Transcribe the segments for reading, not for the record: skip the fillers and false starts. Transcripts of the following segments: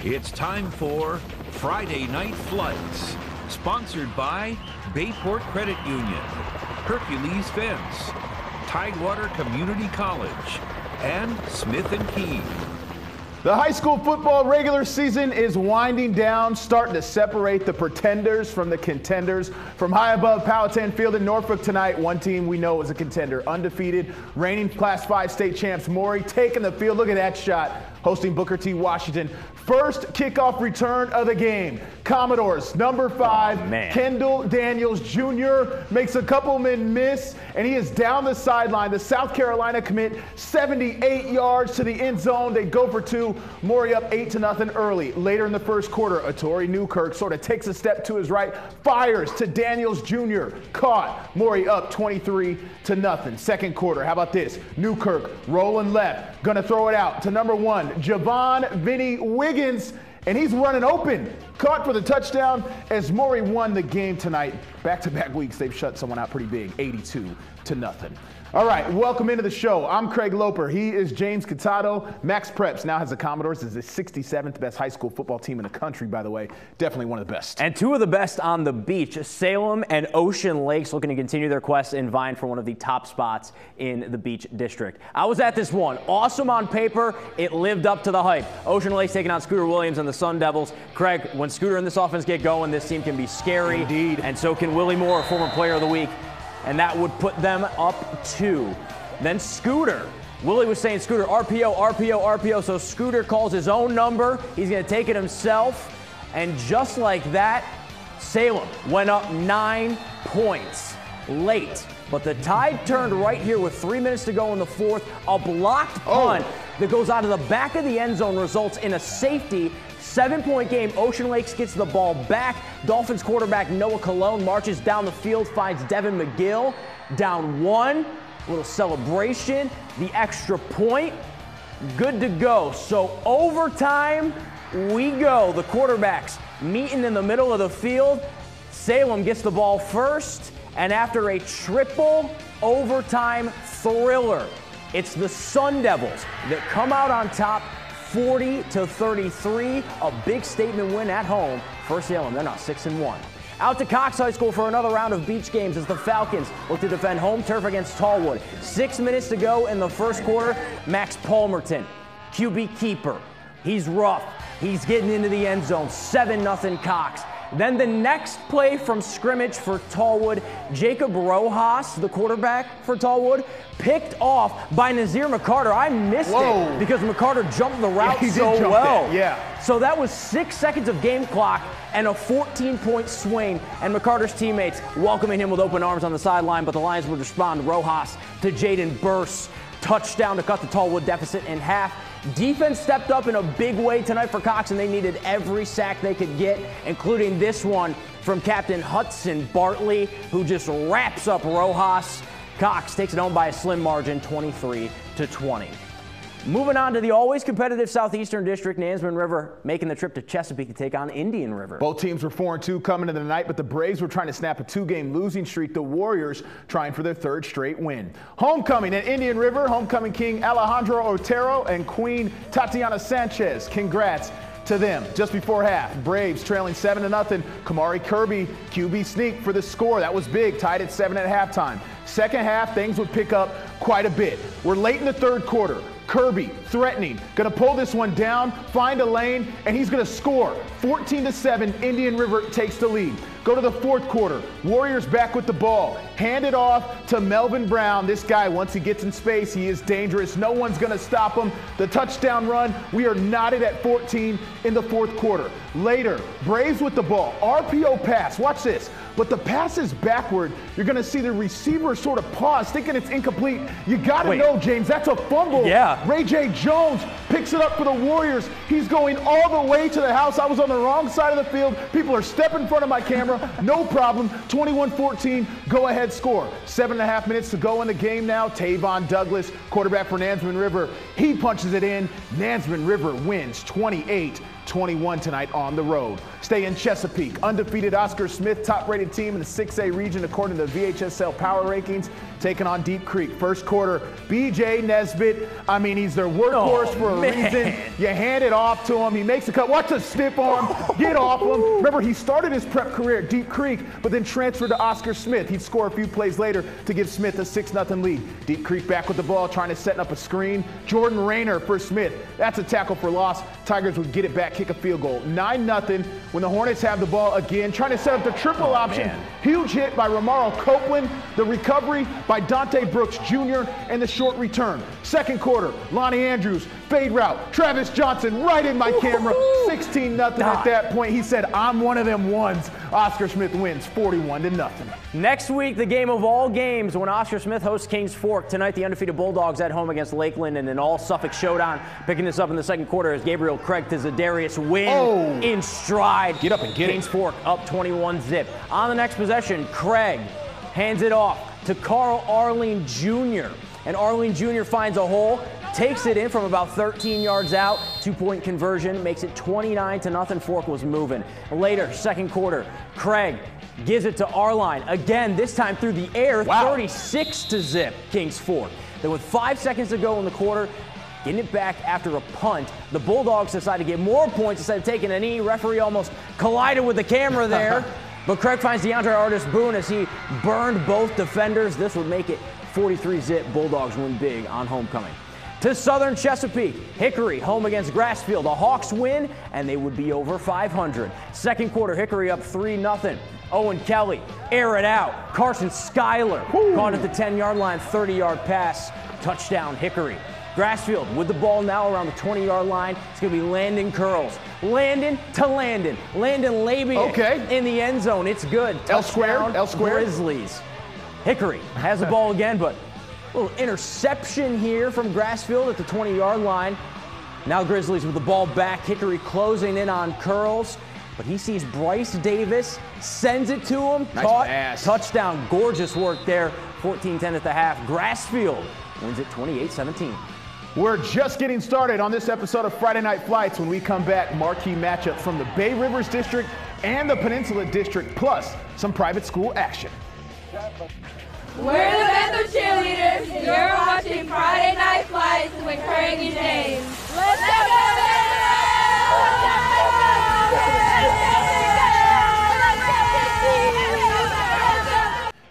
It's time for Friday Night Flights, sponsored by Bayport Credit Union, Hercules Fence, Tidewater Community College, and Smith & Key. The high school football regular season is winding down, starting to separate the pretenders from the contenders. From high above Powhatan Field in Norfolk tonight, one team we know is a contender, undefeated, reigning Class 5 state champs Maury taking the field. Look at that shot, hosting Booker T. Washington. First kickoff return of the game. Commodores, number 5, Kendall Daniels Jr. makes a couple men miss, and he is down the sideline. The South Carolina commit 78 yards to the end zone. They go for 2. Maury up 8-0 early. Later in the first quarter, Atori Newkirk sort of takes a step to his right, fires to Daniels Jr. Caught. Maury up 23-0. Second quarter, how about this? Newkirk rolling left, gonna throw it out to number 1, Javon Vinny Wiggins, and he's running open. Caught for the touchdown as Maury won the game tonight. Back-to-back weeks, they've shut someone out pretty big, 82-0. All right, welcome into the show. I'm Craig Loper. He is James Catado. Max Preps now has the Commodores as the 67th best high school football team in the country, by the way. Definitely one of the best. And 2 of the best on the beach. Salem and Ocean Lakes looking to continue their quest and vying for one of the top spots in the Beach District. I was at this one. Awesome on paper. It lived up to the hype. Ocean Lakes taking on Scooter Williams and the Sun Devils. Craig, when Scooter and this offense get going, this team can be scary. Indeed. And so can Willie Moore, former player of the week. And that would put them up 2. Then Scooter. Willie was saying Scooter, RPO, RPO, RPO. So Scooter calls his own number. He's going to take it himself. And just like that, Salem went up 9 points late. But the tide turned right here with 3 minutes to go in the fourth. A blocked punt that goes out of the back of the end zone results in a safety. 7-point game. Ocean Lakes gets the ball back. Dolphins quarterback Noah Colon marches down the field, finds Devin McGill. Down 1. Little celebration. The extra point. Good to go. So overtime we go. The quarterbacks meeting in the middle of the field. Salem gets the ball first. And after a triple overtime thriller, it's the Sun Devils that come out on top 40-33, a big statement win at home for Salem. They're now 6-1. Out to Cox High School for another round of beach games as the Falcons look to defend home turf against Tallwood. 6 minutes to go in the first quarter. Max Palmerton, QB keeper. He's rough. He's getting into the end zone. 7-0 Cox. Then the next play from scrimmage for Tallwood, Jacob Rojas, the quarterback for Tallwood, picked off by Nazir McCarter. I missed it because McCarter jumped the route so well. So that was 6 seconds of game clock and a 14-point swing, and McCarter's teammates welcoming him with open arms on the sideline, but the Lions would respond. Rojas to Jaden Burse. Touchdown to cut the Tallwood deficit in half. Defense stepped up in a big way tonight for Cox, and they needed every sack they could get, including this one from Captain Hudson Bartley, who just wraps up Rojas. Cox takes it home by a slim margin, 23-20. Moving on to the always competitive Southeastern District, Nansemond River making the trip to Chesapeake to take on Indian River. Both teams were 4-2 coming into the night, but the Braves were trying to snap a 2-game losing streak. The Warriors trying for their 3rd straight win. Homecoming at Indian River, homecoming king Alejandro Otero and queen Tatiana Sanchez. Congrats to them. Just before half, Braves trailing 7-0. Kamari Kirby, QB sneak for the score. That was big, tied at 7 at halftime. Second half, things would pick up quite a bit. We're late in the third quarter. Kirby threatening, gonna pull this one down, find a lane, and he's gonna score. 14-7, Indian River takes the lead. Go to the fourth quarter. Warriors back with the ball. Hand it off to Melvin Brown. This guy, once he gets in space, he is dangerous. No one's gonna stop him. The touchdown run, we are knotted at 14 in the fourth quarter. Later, Braves with the ball. RPO pass, watch this. But the pass is backward. You're gonna see the receiver sort of pause, thinking it's incomplete. You gotta know, James, that's a fumble. Ray J. Jones picks it up for the Warriors. He's going all the way to the house. I was on the wrong side of the field. People are stepping in front of my camera. No problem. 21-14, go ahead score. 7.5 minutes to go in the game now. Tavon Douglas, quarterback for Nansemond River. He punches it in. Nansemond River wins 28-20. 21 tonight on the road. Stay in Chesapeake. Undefeated Oscar Smith, top-rated team in the 6A region according to the VHSL Power Rankings, taking on Deep Creek. First quarter, BJ Nesbitt. I mean, he's their workhorse for a reason. You hand it off to him. He makes a cut. Watch a stiff arm. Get off him. Remember, he started his prep career at Deep Creek, but then transferred to Oscar Smith. He'd score a few plays later to give Smith a 6-0 lead. Deep Creek back with the ball, trying to set up a screen. Jordan Rayner for Smith. That's a tackle for loss. Tigers would get it back, kick a field goal. 9-0 when the Hornets have the ball again, trying to set up the triple option. Man. Huge hit by Romaro Copeland. The recovery by Dante Brooks Jr. and the short return. Second quarter, Lonnie Andrews, fade route. Travis Johnson right in my camera. 16-0 at that point. He said, I'm one of them ones. Oscar Smith wins 41-0. Next week, the game of all games when Oscar Smith hosts Kings Fork. Tonight, the undefeated Bulldogs at home against Lakeland in an all-Suffolk showdown. Picking this up in the second quarter is Gabriel Craig to Zadarius Wynn in stride. Get up and get Kings Fork up 21-0. On the next possession, Craig hands it off to Carl Arling Jr. And Arling Jr. finds a hole, takes it in from about 13 yards out. 2-point conversion makes it 29-0. Fork was moving. Later, second quarter, Craig gives it to Arline. Again, this time through the air, 36-0 Kings Fork. Then with 5 seconds to go in the quarter, getting it back after a punt, the Bulldogs decide to get more points instead of taking a knee. Referee almost collided with the camera there. But Craig finds DeAndre Artis-Boone as he burned both defenders. This would make it 43-0. Bulldogs win big on homecoming. To Southern Chesapeake, Hickory home against Grassfield. The Hawks win, and they would be over 500. Second quarter, Hickory up 3-0. Owen Kelly, air it out. Carson Schuyler caught at the 10-yard line, 30-yard pass. Touchdown, Hickory. Grassfield with the ball now around the 20-yard line. It's going to be Landon Curls. Landon to Landon. Landon Labian in the end zone. It's good. Touchdown, L squared. Grizzlies. Hickory has the ball again, but a little interception here from Grassfield at the 20-yard line. Now Grizzlies with the ball back. Hickory closing in on Curls, but he sees Bryce Davis, sends it to him. Nice caught, pass. touchdown, gorgeous work there. 14-10 at the half. Grassfield wins it 28-17. We're just getting started on this episode of Friday Night Flights. When we come back, marquee matchup from the Bay Rivers District and the Peninsula District, plus some private school action. We're the Bethel Cheerleaders. You're watching Friday Night Flights with Craig and James. Let's go!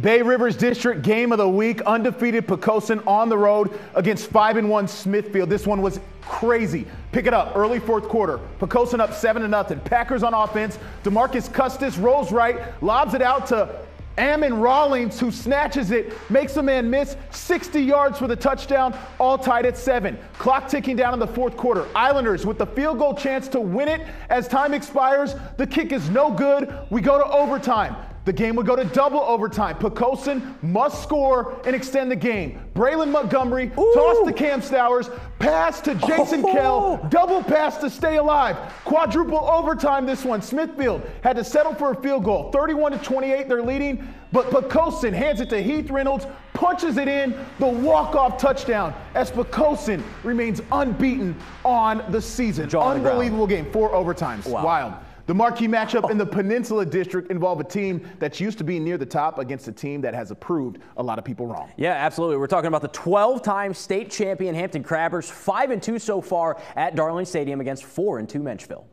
Bay Rivers District game of the week, undefeated Poquoson on the road against 5-1 Smithfield. This one was crazy. Pick it up, early fourth quarter. Poquoson up 7-0. Packers on offense. DeMarcus Custis rolls right, lobs it out to Ammon Rawlings, who snatches it, makes a man miss, 60 yards for the touchdown, all tied at 7. Clock ticking down in the fourth quarter. Islanders with the field goal chance to win it as time expires. The kick is no good. We go to overtime. The game would go to double overtime. Poquoson must score and extend the game. Braylon Montgomery tossed to Cam Stowers, pass to Jason Kell, double pass to stay alive. Quadruple overtime this one. Smithfield had to settle for a field goal. 31-28, they're leading, but Poquoson hands it to Heath Reynolds, punches it in, the walk-off touchdown as Poquoson remains unbeaten on the season. Unbelievable game, 4 overtimes. Wow. Wild. The marquee matchup in the Peninsula District involved a team that's used to be near the top against a team that has proved a lot of people wrong. Yeah, absolutely. We're talking about the 12-time state champion Hampton Crabbers, 5-2 so far at Darling Stadium against 4-2 Menchville.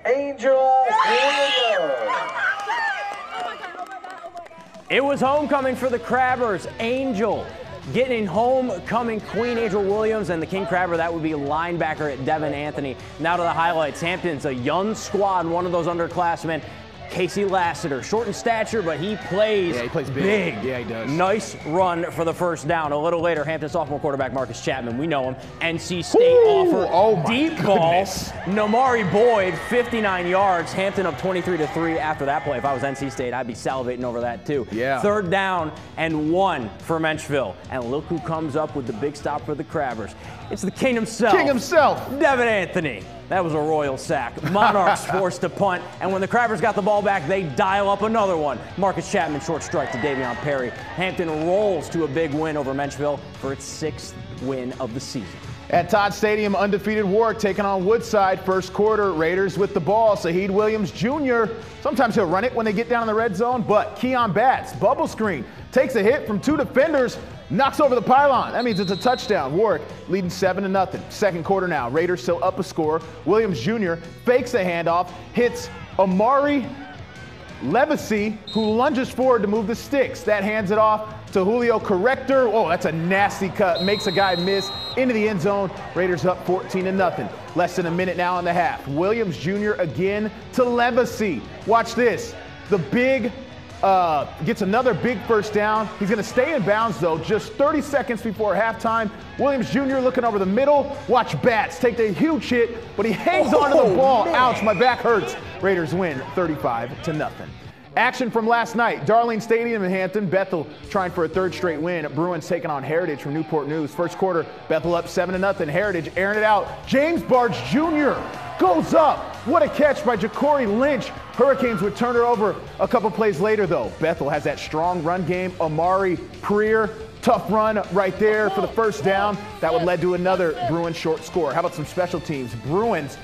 Angel Williams. It was homecoming for the Crabbers. Angel getting homecoming queen, Angel Williams, and the King Crabber, that would be linebacker at Devin Anthony. Now to the highlights. Hampton's a young squad, one of those underclassmen. Casey Lassiter, short in stature, but he plays big. Yeah, he does. Nice run for the first down. A little later, Hampton sophomore quarterback Marcus Chapman, we know him. NC State offer, deep ball. Namari Boyd, 59 yards. Hampton up 23-3 after that play. If I was NC State, I'd be salivating over that too. Yeah. Third down and 1 for Menchville. And look who comes up with the big stop for the Crabbers. It's the king himself. King himself. Devin Anthony. That was a royal sack. Monarchs forced to punt, and when the Crabbers got the ball back, they dial up another one. Marcus Chapman, short strike to Davion Perry. Hampton rolls to a big win over Menchville for its 6th win of the season. At Todd Stadium, undefeated Warwick taking on Woodside. First quarter, Raiders with the ball. Saheed Williams Jr., sometimes he'll run it when they get down in the red zone, but Keon Batts, bubble screen, takes a hit from 2 defenders, knocks over the pylon. That means it's a touchdown. Warwick leading 7-0. Second quarter now, Raiders still up a score. Williams Jr. fakes a handoff, hits Amari Levacy, who lunges forward to move the sticks. That hands it off to Julio Corrector. Oh, that's a nasty cut. Makes a guy miss into the end zone. Raiders up 14-0. Less than a minute now in the half. Williams Jr. again to Levacy. Watch this. The big gets another big first down. He's going to stay in bounds, though, just 30 seconds before halftime. Williams Jr. looking over the middle. Watch Batts take the huge hit, but he hangs onto the ball. Man. Ouch, my back hurts. Raiders win 35-0. Action from last night. Darlene Stadium in Hampton. Bethel trying for a third straight win. Bruins taking on Heritage from Newport News. First quarter, Bethel up 7-0. Heritage airing it out. James Barge Jr. goes up. What a catch by Ja'Cory Lynch. Hurricanes would turn it over a couple plays later, though. Bethel has that strong run game. Amari Preer, tough run right there for the first down. That would lead to another Bruins short score. How about some special teams? Bruins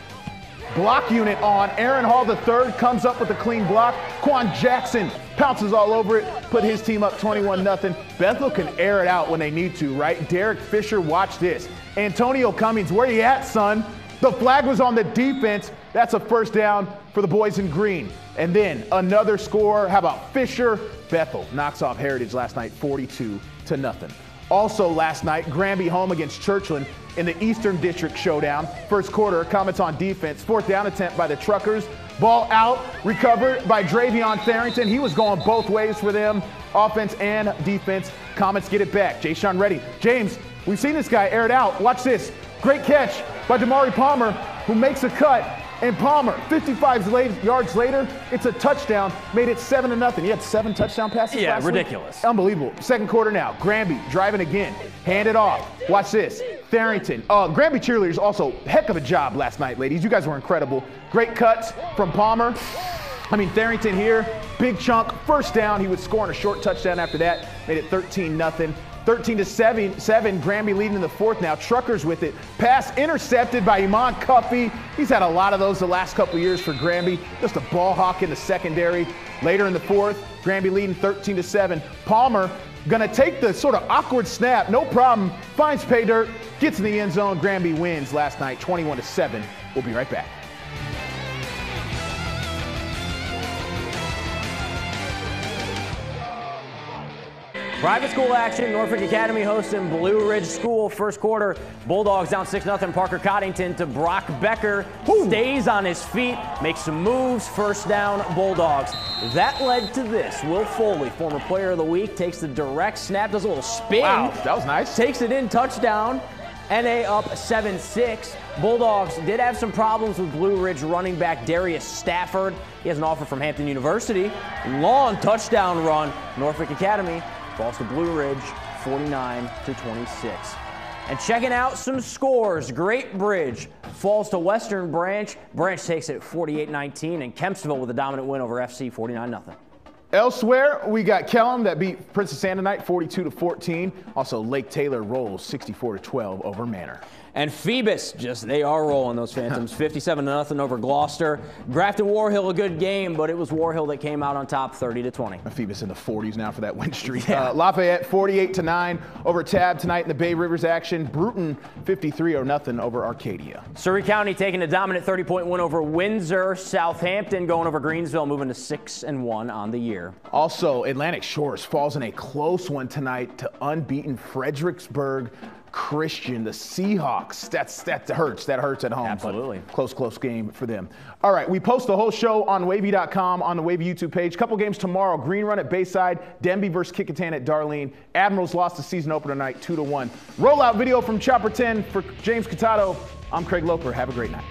block unit on. Aaron Hall III comes up with a clean block. Quan Jackson pounces all over it, put his team up 21-0. Bethel can air it out when they need to, right? Derek Fisher, watch this. Antonio Cummings, where you at, son? The flag was on the defense. That's a first down for the boys in green. And then another score. How about Fisher? Bethel knocks off Heritage last night 42-0. Also last night, Granby home against Churchland in the Eastern District showdown. First quarter, comments on defense. Fourth down attempt by the Truckers. Ball out, recovered by Dravion Tharrington. He was going both ways for them, offense and defense. Comets get it back. Jay Sean ready. James, we've seen this guy air it out. Watch this. Great catch by Damari Palmer, who makes a cut. And Palmer, 55 yards later, it's a touchdown, made it 7-0. He had 7 touchdown passes last ridiculous. Week. Unbelievable. Second quarter now, Granby driving again, hand it off. Watch this, Tharrington. Granby cheerleaders also, heck of a job last night, ladies. You guys were incredible. Great cuts from Palmer. Tharrington here, big chunk, first down. He would score on a short touchdown after that, made it 13-0. 13-7, Granby leading in the fourth now. Truckers with it. Pass intercepted by Iman Cuffey. He's had a lot of those the last couple years for Granby. Just a ball hawk in the secondary. Later in the fourth, Granby leading 13-7. Palmer gonna take the sort of awkward snap, no problem. Finds pay dirt, gets in the end zone. Granby wins last night, 21-7. We'll be right back. Private school action, Norfolk Academy hosting Blue Ridge School. First quarter, Bulldogs down 6-0. Parker Coddington to Brock Becker. Stays on his feet, makes some moves, first down, Bulldogs. That led to this. Will Foley, former player of the week, takes the direct snap, does a little spin. Wow, that was nice. Takes it in, touchdown. NA up 7-6. Bulldogs did have some problems with Blue Ridge running back Darius Stafford. He has an offer from Hampton University. Long touchdown run. Norfolk Academy falls to Blue Ridge 49-26. And checking out some scores, Great Bridge falls to Western Branch. Branch takes it 48-19, and Kempsville with a dominant win over FC 49-0. Elsewhere, we got Kellam that beat Princess Antonite 42-14. Also, Lake Taylor rolls 64-12 over Manor. And Phoebus, they are rolling those Phantoms, 57-0 over Gloucester. Grafton War Hill, a good game, but it was War Hill that came out on top 30-20. Phoebus in the 40s now for that win streak. Yeah. Lafayette 48-9 over Tab tonight in the Bay Rivers action. Bruton 53-0 over Arcadia. Surrey County taking a dominant 30-point win over Windsor. Southampton going over Greensville, moving to 6-1 on the year. Also, Atlantic Shores falls in a close one tonight to unbeaten Fredericksburg Christian, the Seahawks. That hurts. That hurts at home. Absolutely. Close game for them. All right, we post the whole show on Wavy.com on the Wavy YouTube page. Couple games tomorrow. Green Run at Bayside. Denby versus Kickintan at Darlene. Admirals lost the season opener tonight 2-1. Rollout video from Chopper 10 for James Catato. I'm Craig Loper. Have a great night.